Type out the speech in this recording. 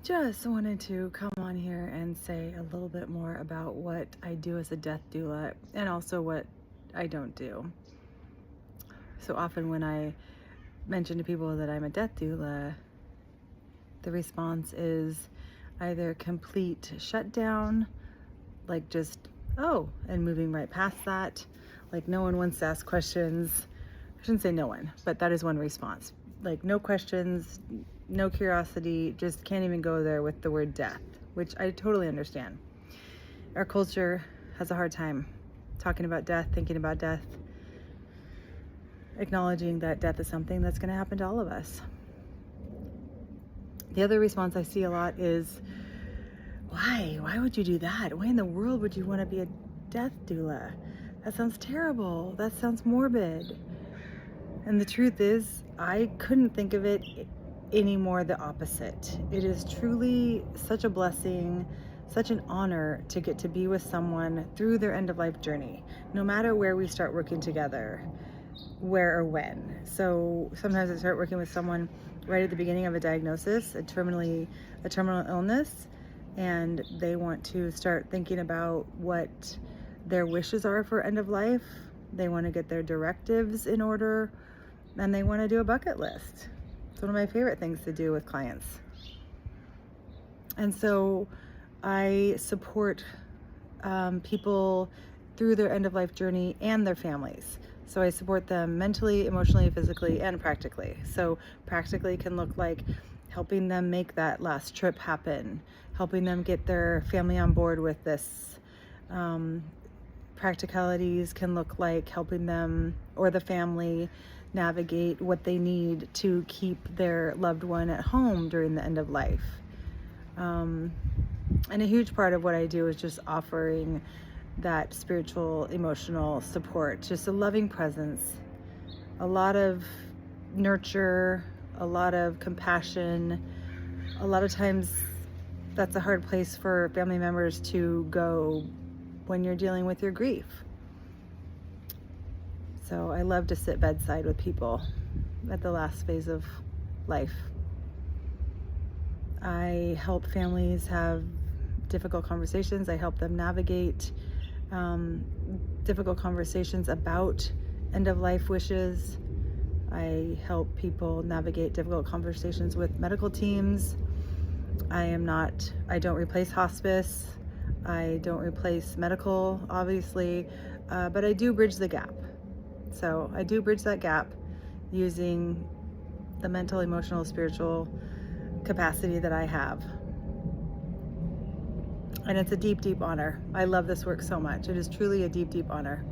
Just wanted to come on here and say a little bit more about what I do as a death doula and also what I don't do. So often when I mention to people that I'm a death doula, the response is either complete shutdown, like just, oh, and moving right past that. Like no one wants to ask questions. I shouldn't say no one, but that is one response. Like no questions, no curiosity, just can't even go there with the word death, which I totally understand. Our culture has a hard time talking about death, thinking about death, acknowledging that death is something that's going to happen to all of us. The other response I see a lot is, why? Why would you do that? Why in the world would you want to be a death doula? That sounds terrible. That sounds morbid. And the truth is, I couldn't think of it any more the opposite. It is truly such a blessing, such an honor to get to be with someone through their end of life journey, no matter where we start working together, where or when. So sometimes I start working with someone right at the beginning of a diagnosis, a terminal illness, and they want to start thinking about what their wishes are for end of life. They want to get their directives in order, and they want to do a bucket list. It's one of my favorite things to do with clients. And so I support people through their end of life journey and their families. So I support them mentally, emotionally, physically, and practically. So practically can look like helping them make that last trip happen, helping them get their family on board with this. Practicalities can look like helping them or the family navigate what they need to keep their loved one at home during the end of life. And a huge part of what I do is just offering that spiritual, emotional support, just a loving presence, a lot of nurture, a lot of compassion. A lot of times that's a hard place for family members to go when you're dealing with your grief. So I love to sit bedside with people at the last phase of life. I help families have difficult conversations. I help them navigate difficult conversations about end-of-life wishes. I help people navigate difficult conversations with medical teams. I don't replace hospice. I don't replace medical, obviously, but I do bridge the gap. So I do bridge that gap using the mental, emotional, spiritual capacity that I have. And it's a deep, deep honor. I love this work so much. It is truly a deep, deep honor.